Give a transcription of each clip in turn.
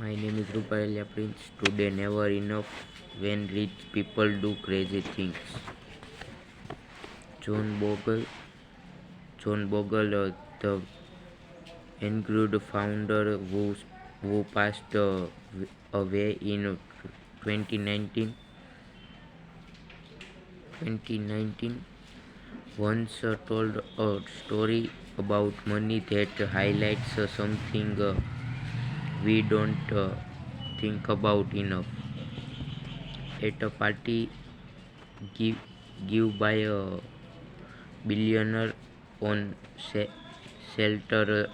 My name is Rupalia Prince. Today, never enough when rich people do crazy things. John Bogle, the Engrude founder who passed away in 2019, 2019 once told a story about money that highlights something we don't think about enough. At a party give, give by a billionaire on Shelter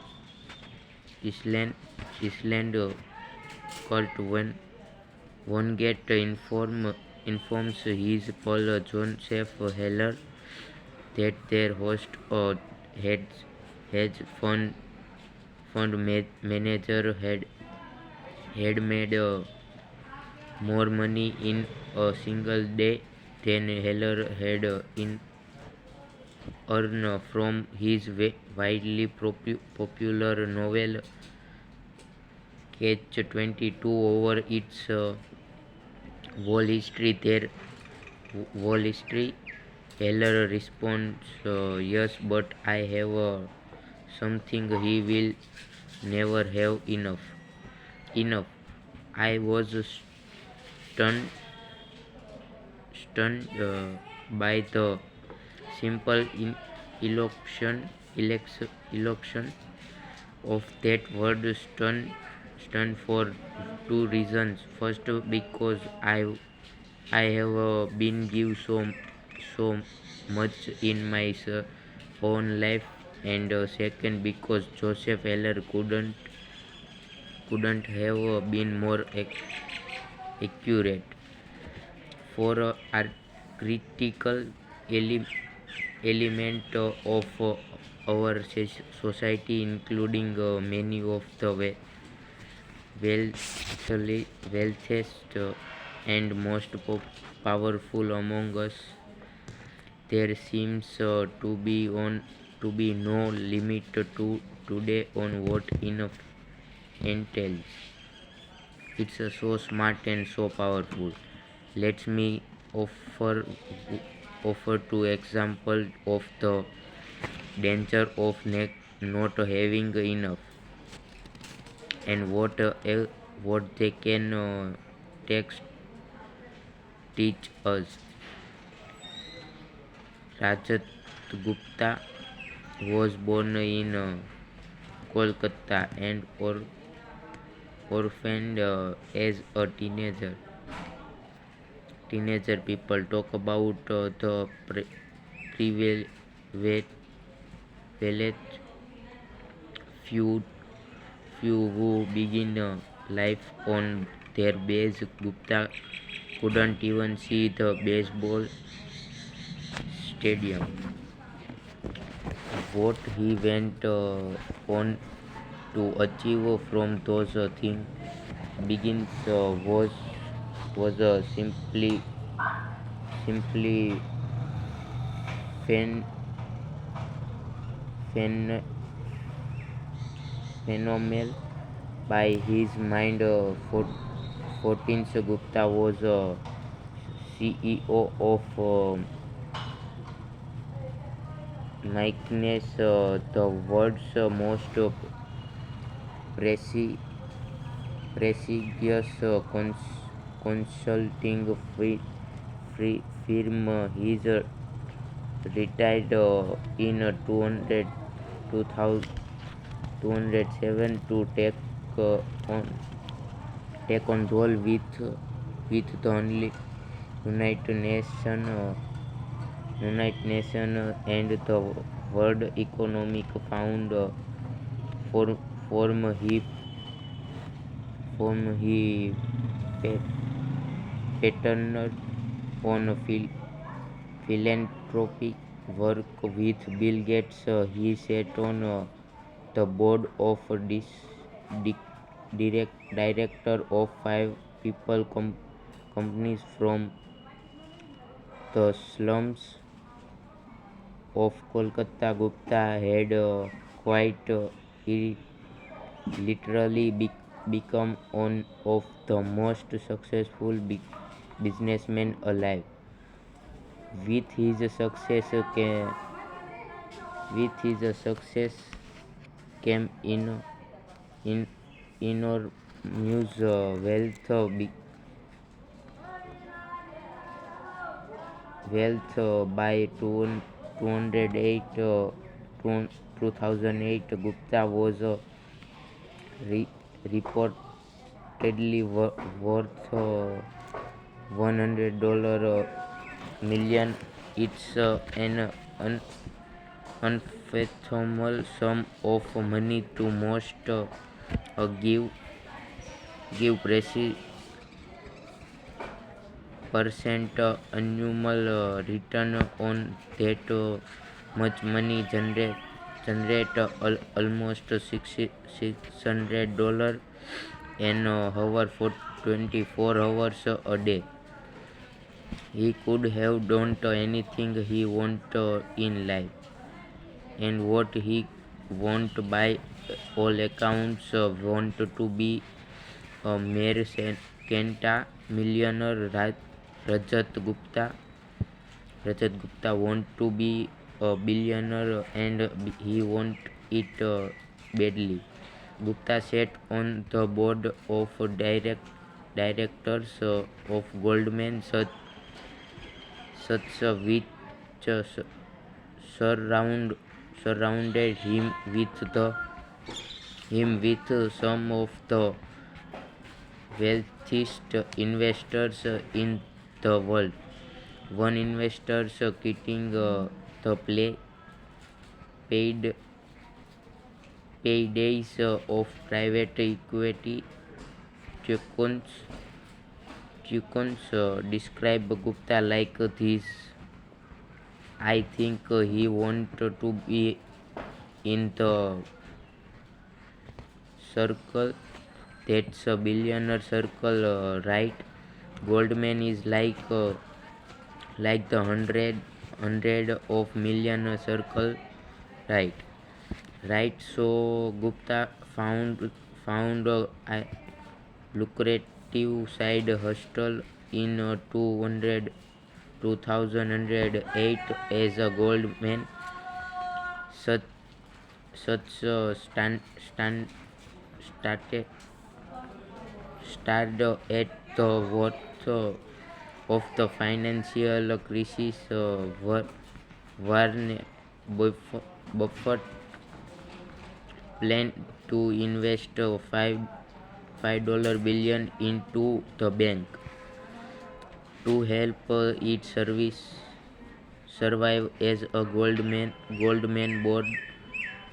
Island, Kurt one get informs his Paul Joseph Heller that their host hedge hedge manager had made more money in a single day than Heller had in earned from his widely popular novel Catch 22 over its whole history. Their whole history. Heller responds, yes, but I have something he will never have enough. I was stunned, stunned by the simple election of that word stunned for two reasons. First, because I have been give so much in my own life, and second, because Joseph Heller couldn't have been more accurate. For critical element of our society, including many of the wealthiest and most powerful among us, there seems to be no limit to today on what enough entails. It's so smart and so powerful. Let me offer offer two examples of the danger of not having enough, and what they can teach us. Rajat Gupta was born in Kolkata and orphaned as a teenager. People talk about the privilege few who begin life on their base. Gupta couldn't even see the baseball stadium. What he went on to achieve from those things begins was simply phen- phen- phenomenal. By his mind, 14th Gupta was CEO of Mykonos, the world's most presti- prestigious consulting firm. He's retired in 2007 to uh, on take on role with the only United Nations and the World Economic Found for form he patterned on philanthropic work with Bill Gates. He sat on the board of director of five people companies from the slums of Kolkata. Gupta had quite literally become one of the most successful businessmen alive. With his success came, with his success came in enormous wealth, by 208, 2008, Gupta was re- reportedly worth $100 million. It's an unfathomable sum of money to most. Give percent annual return on that much money. Generate almost $600 an hour for 24 hours a day. He could have done anything he wanted in life, and what he wanted by all accounts wanted to be a mere Kenta millionaire. Rajat Gupta want to be a billionaire, and he want it badly. Gupta sat on the board of directors of Goldman Sachs, which surround, surrounded him with some of the wealthiest investors in the world. One investor, quitting the paid paydays of private equity tycoons, describe Gupta like this: I think he wanted to be in the circle. That's a billionaire circle, right? Goldman is like the hundred of million circle, right? Right. So Gupta found a lucrative side hustle in 2008 as a Goldman such such started started at the worth of the financial crisis. Warren Buffett planned to invest $5 billion into the bank to help it survive as a Goldman board member.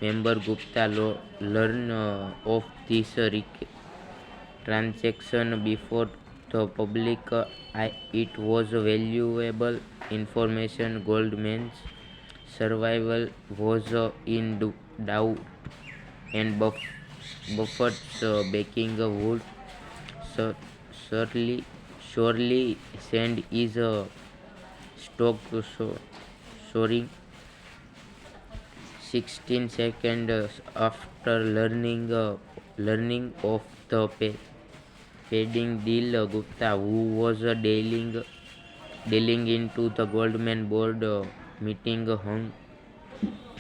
Gupta learned of this transaction before the public. It was valuable information. Goldman's survival was in doubt, and Buffett's backing would sur- surely send his stock soaring. 16 seconds after learning of the pending deal, Gupta, who was dealing into the Goldman board meeting,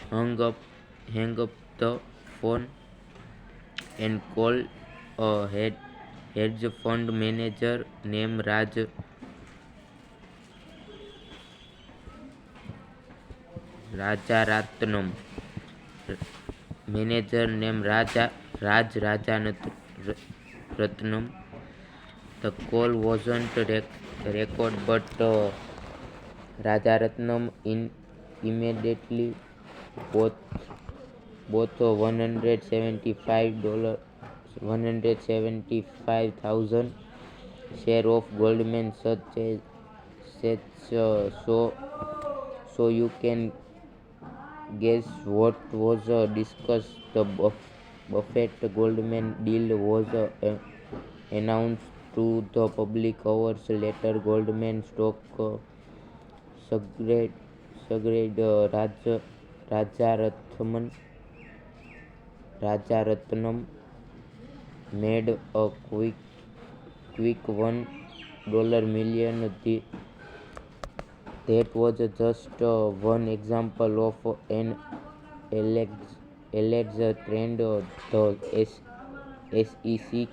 hung up the phone and called a hedge fund manager named Rajaratnam. Manager named Rajaratnam. The call wasn't recorded, but Rajaratnam immediately bought 175,000 share of Goldman Sachs. So you can guess what was discussed. The Buffett Goldman deal was announced to the public hours later. Goldman stock surged. Rajaratnam made a quick $1 million. That was just one example of an alleged trend. The SEC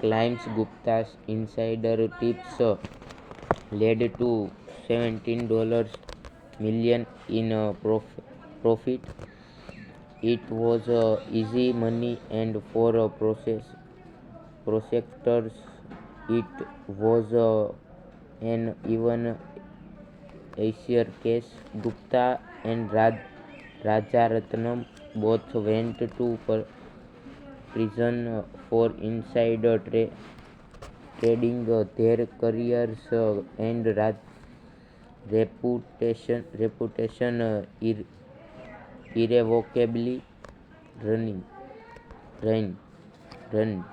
claims Gupta's insider tips led to $17 million in profit. It was easy money, and for prosecutors, it was an even easier case. Gupta and Rajaratnam both went to prison for insider trading. Their careers and reputation irrevocably running run run.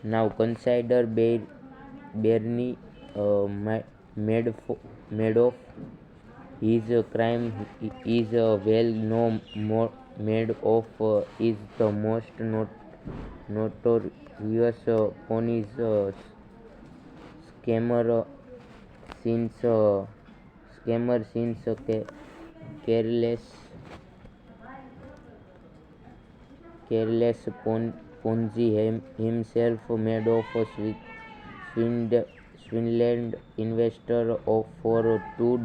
Now consider Bernie Madoff. His crime is well known. Madoff is the most notorious Ponzi scammer since careless Ponzi himself. Madoff swindled investor for two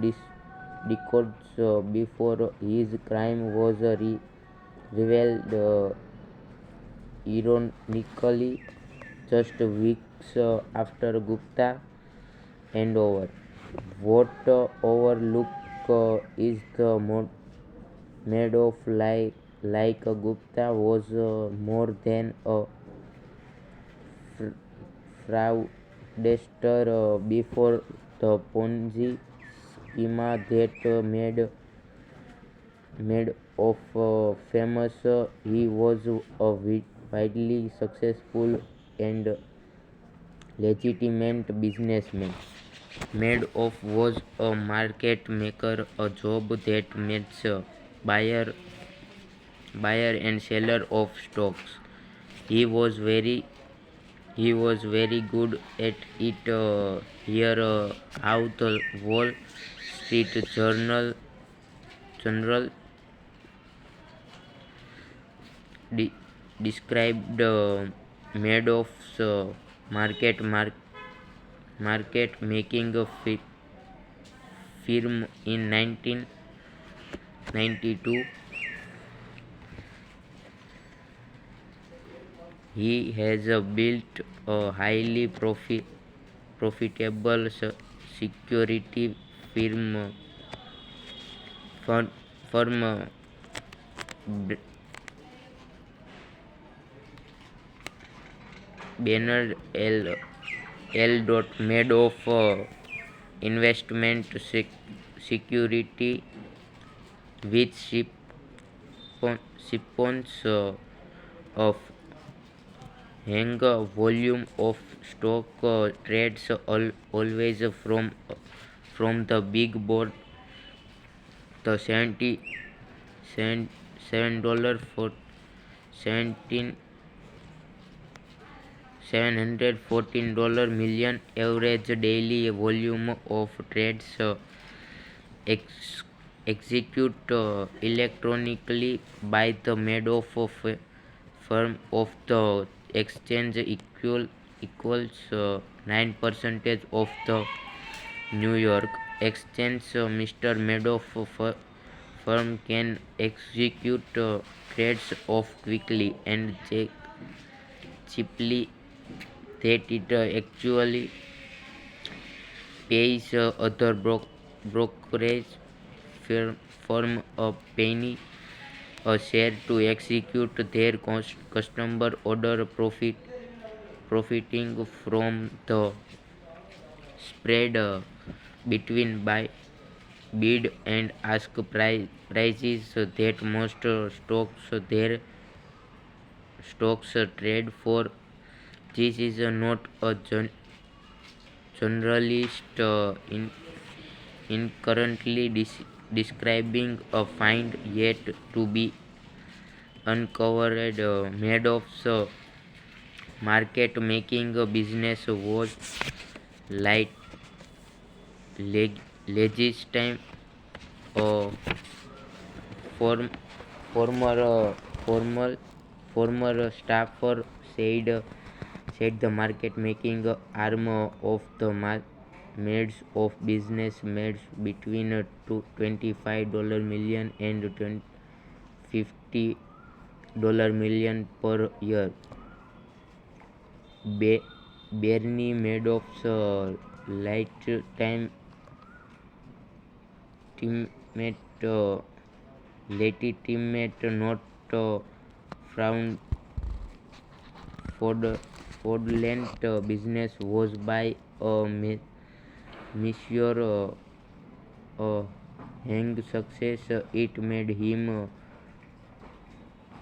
decades before his crime was revealed. Ironically, just weeks after Gupta handover. What overlook is the Madoff like Gupta was more than a fraudster before the Ponzi scheme that made of famous. He was a widely successful and legitimate businessman. Madoff was a market maker, a job that meets buyer and seller of stocks. He was very good at it. Here, how the Wall Street Journal described Madoff's market making firm in 1992. He has built a highly profitable security firm Bernard L. Madoff Investment Security, which spawns of hang volume of stock trades always from the big board. The $7 for 17 $714 million average daily volume of trades executed electronically by the Madoff firm of the exchange equals 9% of the New York Exchange. Mr. Madoff firm can execute trades off quickly and cheaply that it actually pays other brokerage firm a penny a share to execute their customer order, profiting from the spread between bid and ask prices that most stocks trade for. This is not a journalist currently describing a find yet to be uncovered Madoff's market making business was light legitimate. uh, form, former formal former staffer said the market making arm of the made of business made between $25 million and $50 million per year. Bernie Madoff's lifetime teammate legitimate not found fraudulent business was by Monsieur Heng success. It made him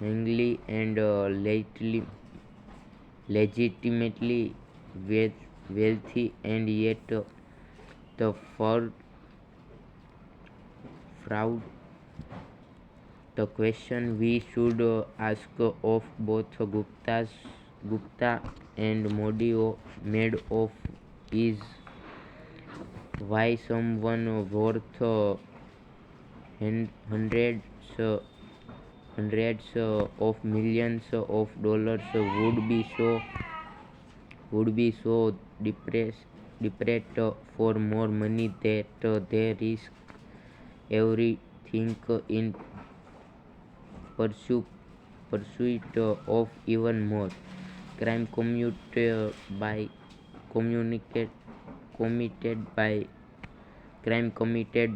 hangly and legitimately wealthy, and yet the fraud. The question we should ask of both Gupta and Madoff is why someone worth hundreds of millions of dollars would be so desperate for more money that they risk everything in pursuit of even more crime by communicate committed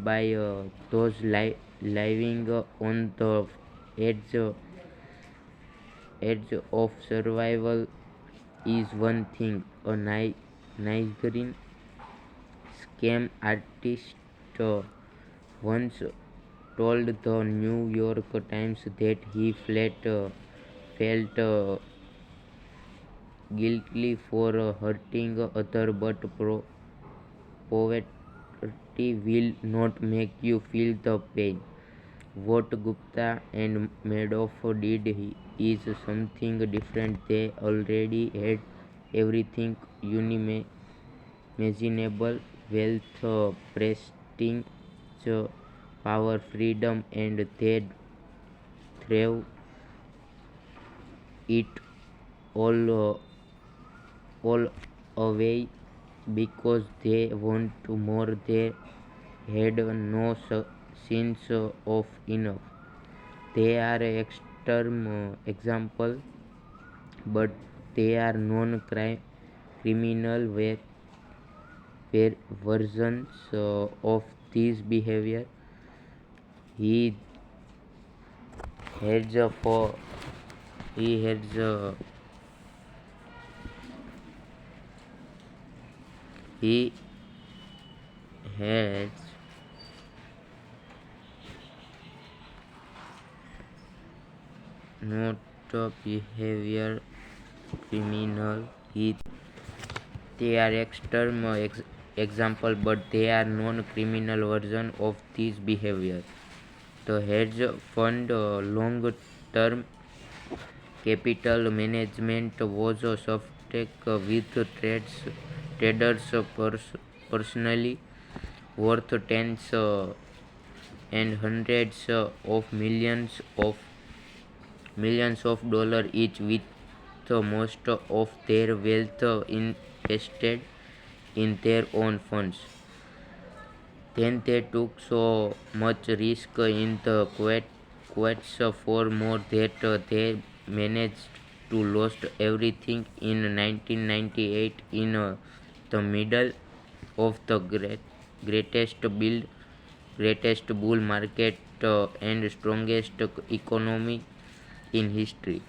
by those living on the edge of survival is one thing. A Nigerian scam artist once told the New York Times that he felt guilty for hurting others, but poverty will not make you feel the pain. What Gupta and Madoff did is something different. They already had everything unimaginable: wealth, prestige, power, freedom, and they threw it all away because they want more. They had no sense of enough. They are extreme example, but they are non-criminal versions of this behavior. He has for he has he has not behavior criminal. They are extreme example, but they are non-criminal version of this behavior. The hedge fund long-term capital management was subject with traders personally worth tens and hundreds of millions of dollars each, with most of their wealth invested in their own funds. Then they took so much risk in the quest for more that they managed to lose everything in 1998 in the middle of the greatest bull market and strongest economy in history.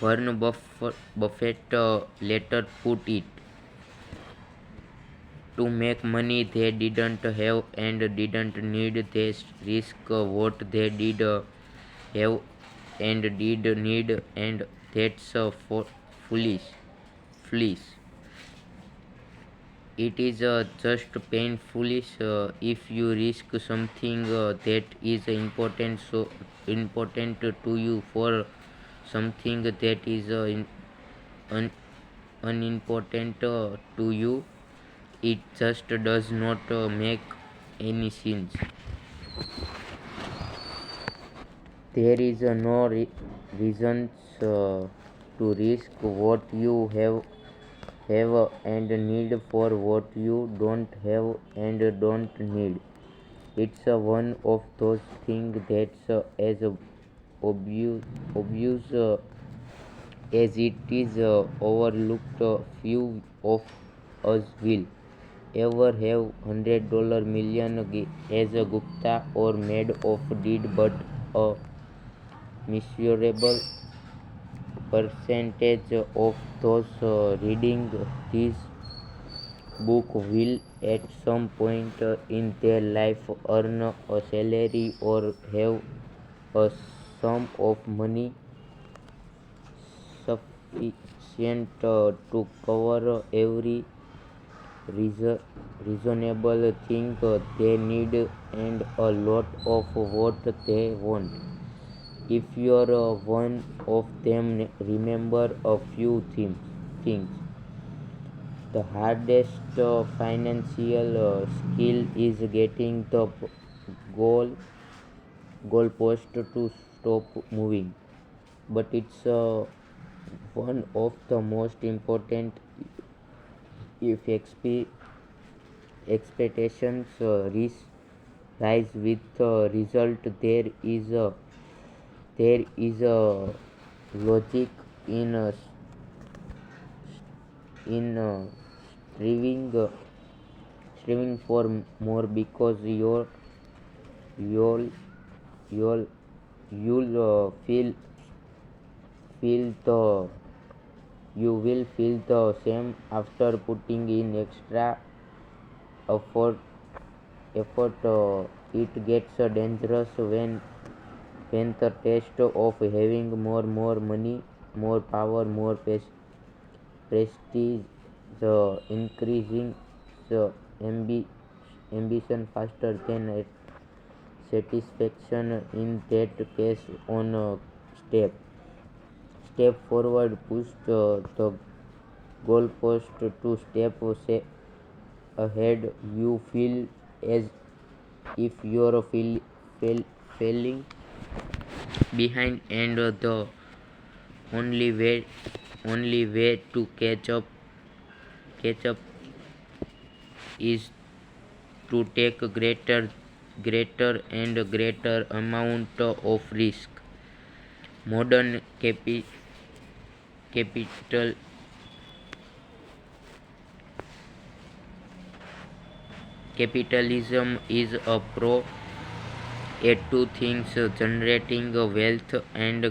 Warren Buffett later put it, to make money they didn't have and didn't need, they risk what they did have and did need, and that's foolish. It is just pain foolish if you risk something that is important to you for something that is un- unimportant to you. It just does not make any sense. There is no reasons to risk what you have and need for what you don't have and don't need. It's one of those things that's as obvious as it is overlooked. Few of us will ever have $100 million as a Gupta or made of did, but a miserable percentage of those reading this book will at some point in their life earn a salary or have a sum of money sufficient to cover every reasonable thing they need and a lot of what they want. If you're one of them, remember a few things. The hardest financial skill is getting the goal goalpost to stop moving, but it's one of the most important. If expectations rise with result, there is a logic in striving striving for more, because you'll you'll you'll feel the you will feel the same after putting in extra effort. It gets dangerous when the taste of having more money, more power, more prestige increasing the ambition faster than satisfaction. In that case, on a step forward, push the goalpost to step ahead. You feel as if you're falling behind, and the only way to catch up is to take greater and greater amount of risk. Modern capital capitalism is a pro at two things: generating wealth and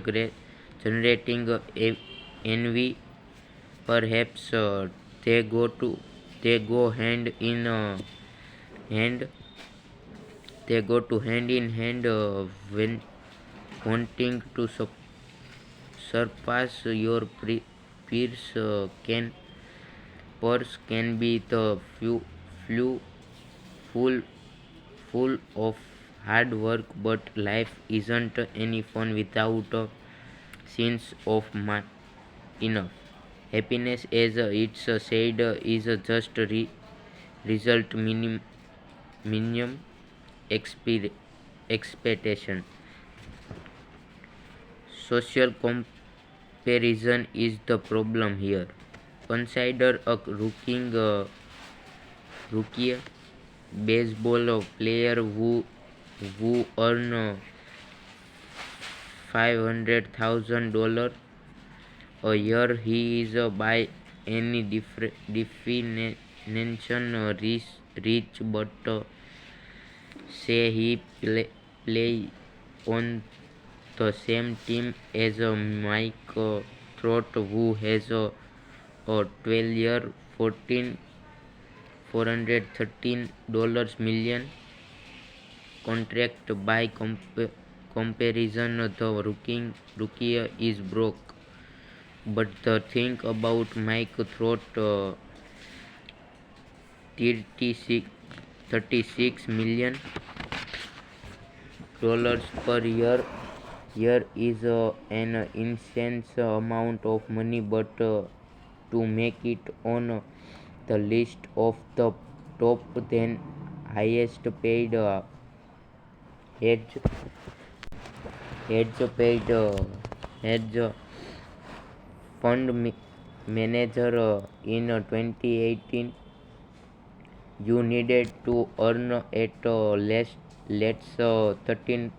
generating envy. Perhaps they go hand in hand. They go to hand in hand when wanting to surpass your peers. Purse can be the few full full of hard work, but life isn't any fun without a sense of enough. Happiness, as it's said, is just result minimum expectation. Social comparison is the problem here. Consider a rookie baseball player who earn $500,000 a year. He is by any definition rich, but say he play on the same team as Mike Trout, who has a 12-year, $413 million contract. By comparison, the rookie is broke. But the thing about Mike Trout 36 $36 million per year. Year is an insane amount of money, but to make it on the list of the top 10 highest paid hedge hedge paid hedge fund manager in 2018, you needed to earn at least let's 13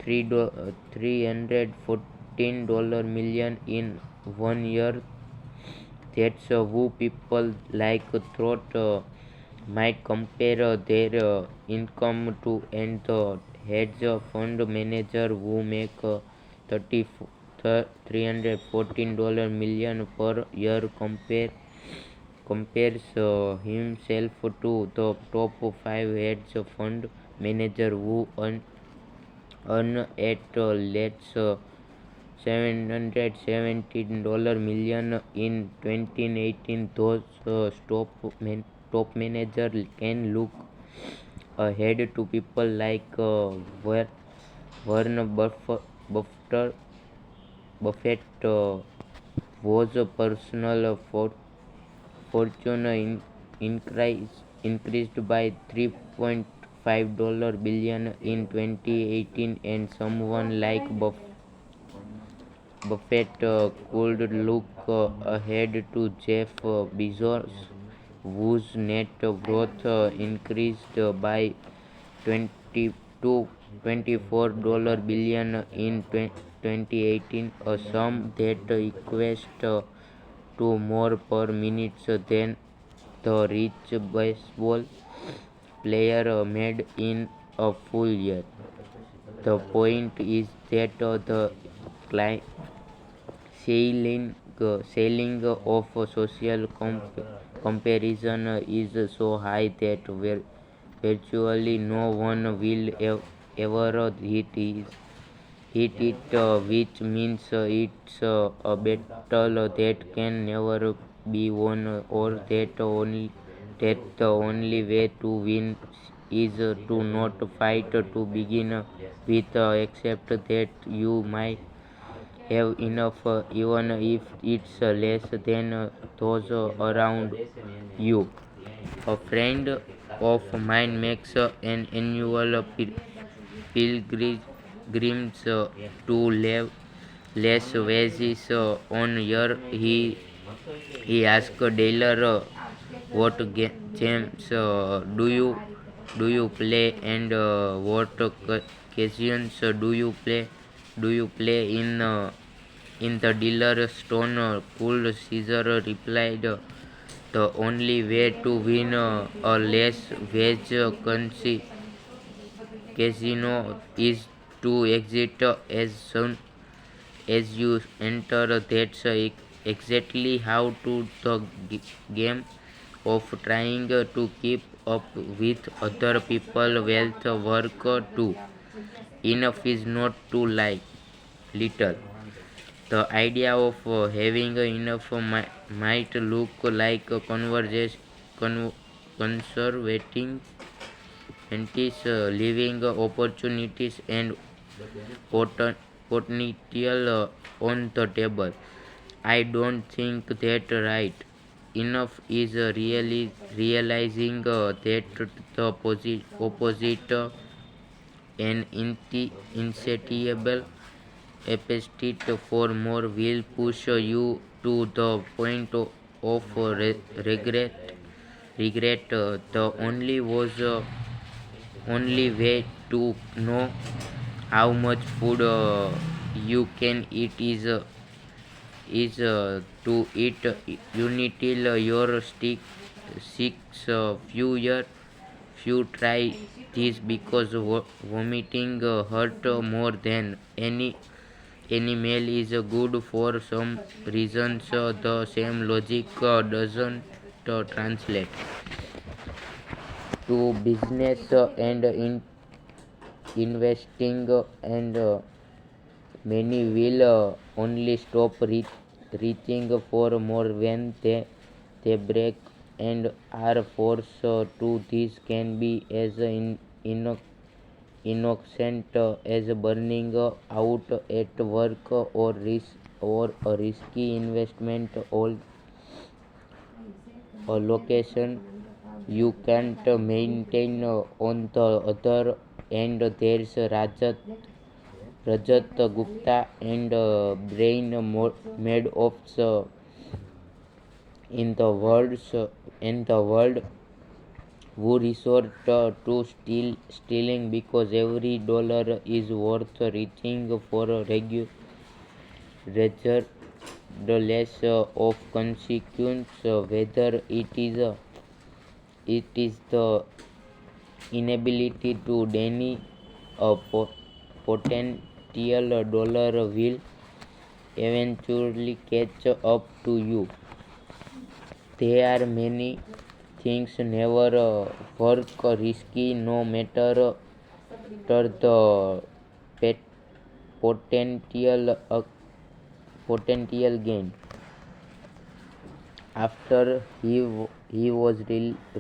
$314 million in 1 year. That's who people like thought might compare their income to, and the hedge fund manager who make $314 million per year compares himself to the top 5 hedge fund manager who earn at let's $717 million in 2018. Those top managers can look ahead to people like Warren Buffett, whose personal fortune increased by $3.5 billion in 2018, and someone like Buffett could look ahead to Jeff Bezos, whose net worth increased by 20 to $24 billion in 2018, a sum that equates to more per minute than the rich baseball player made in a full year. The point is that the ceiling of social comparison is so high that virtually no one will ever hit it, which means it's a battle that can never be won, or that the only way to win is to not fight to begin with, except that you might have enough, even if it's less than those around you. A friend of mine makes an annual pilgrimage to Las Vegas on year. He asked Taylor, "What games do you play, and what casinos do you play in?" In the dealer stone cool Caesar replied, "The only way to win a Las Vegas casino is to exit as soon as you enter." That's exactly how to the game of trying to keep up with other people's wealth work too. Enough is not too little. The idea of having enough might look like conservating living opportunities and potential on the table. I don't think that right. Enough is really realizing that the opposite, an insatiable appetite for more, will push you to the point of regret. The only way to know how much food you can eat is to eat until your six few try this, because vomiting hurt more than any meal is good. For some reasons the same logic doesn't translate to business and investing, and many will only stop reaching for more when they they break and are forced to. This can be as innocent as burning out at work or a risky investment or a location you can't maintain. On the other hand, there's Rajat Gupta and brain made of in the world who resort to stealing because every dollar is worth reaching for a regardless of consequence, whether it is the inability to deny a potential dollar will eventually catch up to you. There are many things never work risky no matter the potential potential gain. After he was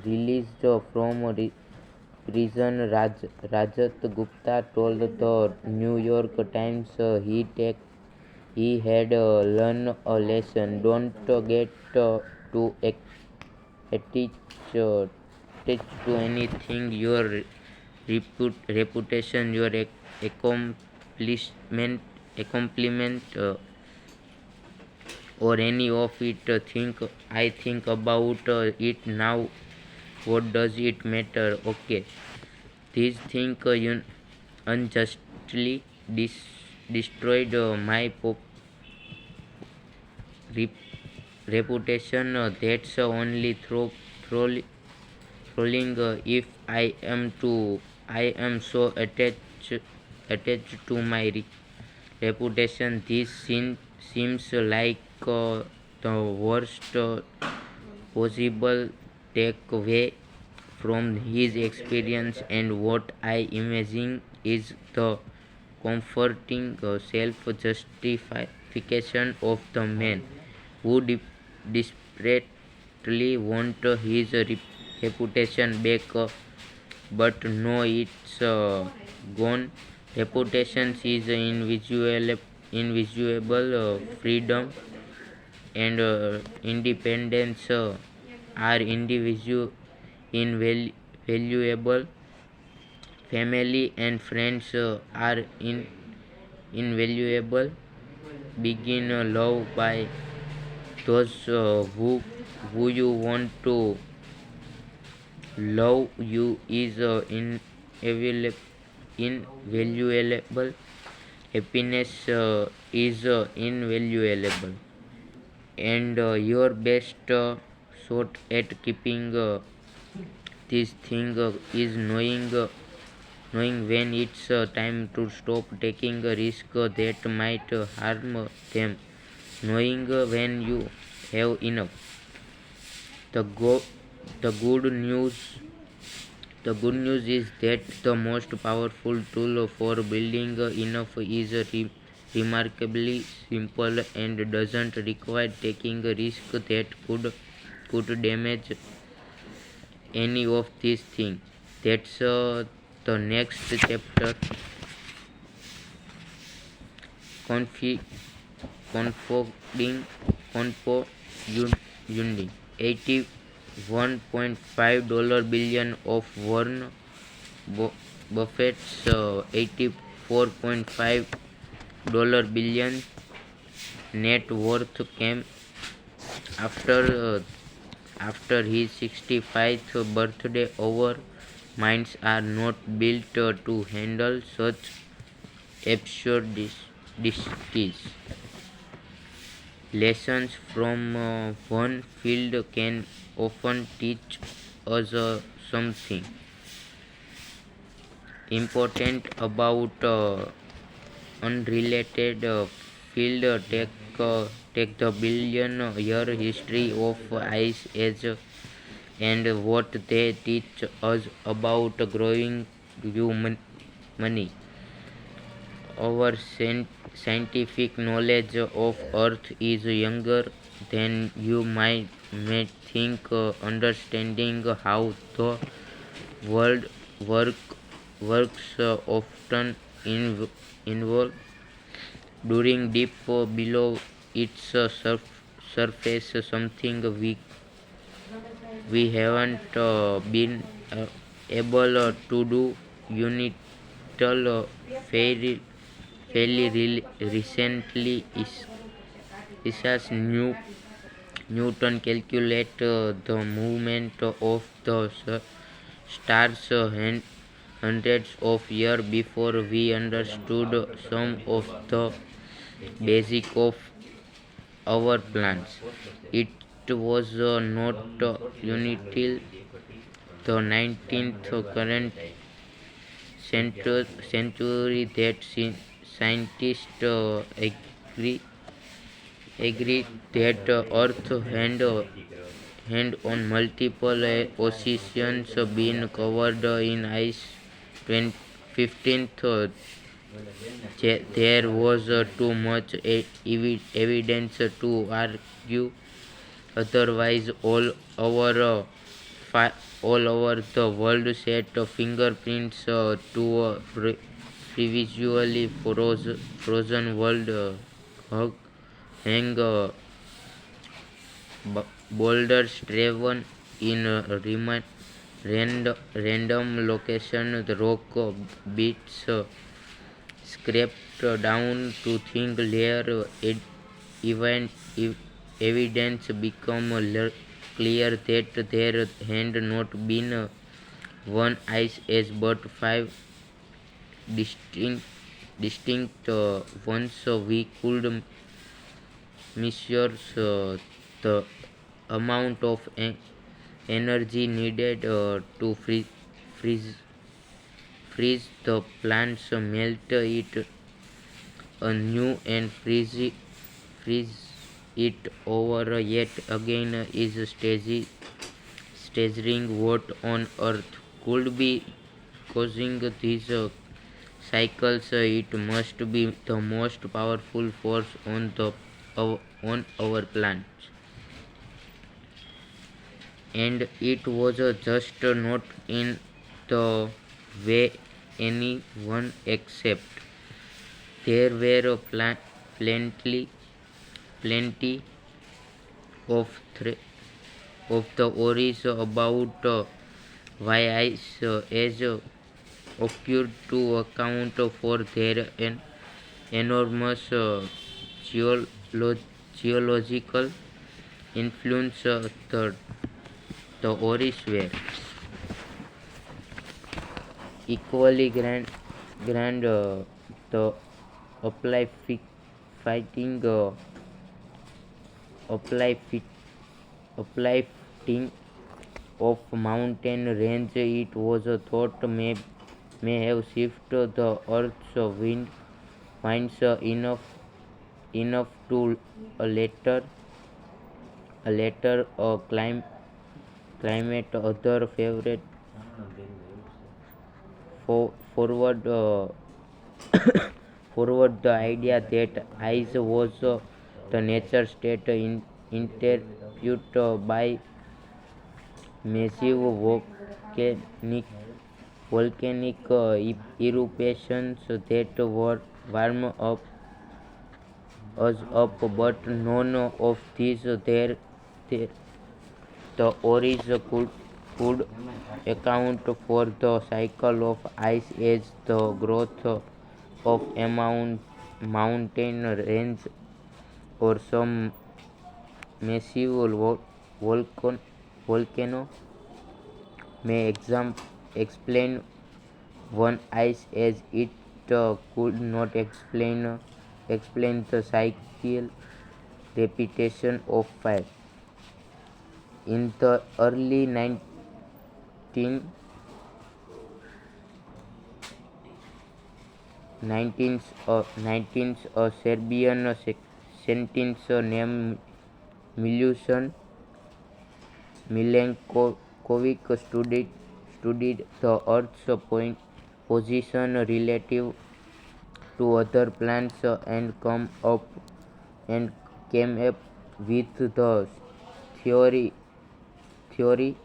released from prison, Rajat Gupta told the New York Times he had learned a lesson. Don't get too attached to anything. Your reputation, your accomplishment, or any of it. I think about it now. What does it matter? Okay, these things unjustly destroyed my rep- reputation. That's only trolling. If I am so attached to my reputation. This seems like the worst possible takeaway from his experience, and what I imagine is the comforting self-justification of the man who desperately want his reputation back, but no, it's gone. Reputation is invisible. Freedom and independence are invaluable. Family and friends are invaluable. Begin love by those who you want to love you is invaluable. Happiness is invaluable, and your best shot at keeping this thing is knowing when it's time to stop taking a risk that might harm them, knowing when you have enough. The go the good news the good news is that the most powerful tool for building enough is remarkably simple and doesn't require taking a risk that could damage any of these things. That's the next chapter. Confi- Confounding 81.5 billion of Warren Buffett's 84.5 billion net worth came after his 65th birthday. Our minds are not built to handle such absurdities. Lessons from one field can often teach us something important about unrelated field. Take the billion-year history of Ice Age and what they teach us about growing money. Our scientific knowledge of Earth is younger than you may think. Understanding how the world work, works often involve during deep below its surface, something we haven't been able to do until fairly recently. Isaac Newton calculated the movement of the stars hundreds of years before we understood some of the basic of our plans. It was not until the 19th current century that scientists agree that Earth hand on multiple oceans been covered in ice. 15th, there was too much evidence to argue otherwise. All over the world set fingerprints to a previously frozen world. Hang boulders driven in random location. The rock bits scraped down to thin layer. Event evidence become clear that there had not been one ice age but five distinct ones. We could measure the amount of energy needed to freeze the plants, melt it anew, and freeze it over yet again. Is staggering. What on earth could be causing these cycles? It must be the most powerful force on our planet, and it was just not in the way anyone accept. There were plenty of of the worries about why ice age occurred to account for their enormous geological influence. The worries were equally grand. The apply fighting uplifting of mountain range. It was thought may have shifted the earth's winds enough to later climate. Other favorite forward forward the idea that ice was the nature state interrupted by massive volcanic eruptions that were warm up us up, but none of these the oris could account for the cycle of ice age, the growth of a mountain range, or some massive volcano may explain one ice age. It could not explain the cycle repetition of fire. In the early 19th, a Serbian scientist named Milenkovic studied the Earth's position relative to other planets and came up with the theory theory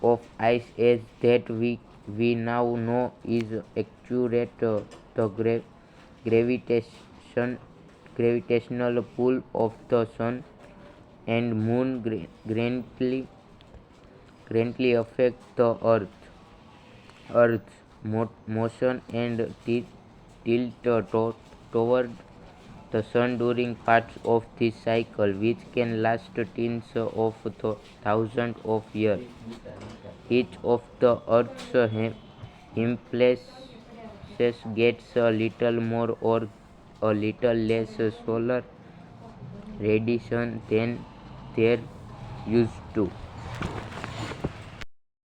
of ice age that we now know is accurate. The gravitation gravitational pull of the sun and moon greatly affect the Earth's motion and tilt toward the sun during parts of this cycle, which can last tens of thousands of years. Each of the Earth's hemispheres gets a little more or a little less solar radiation than they're used to.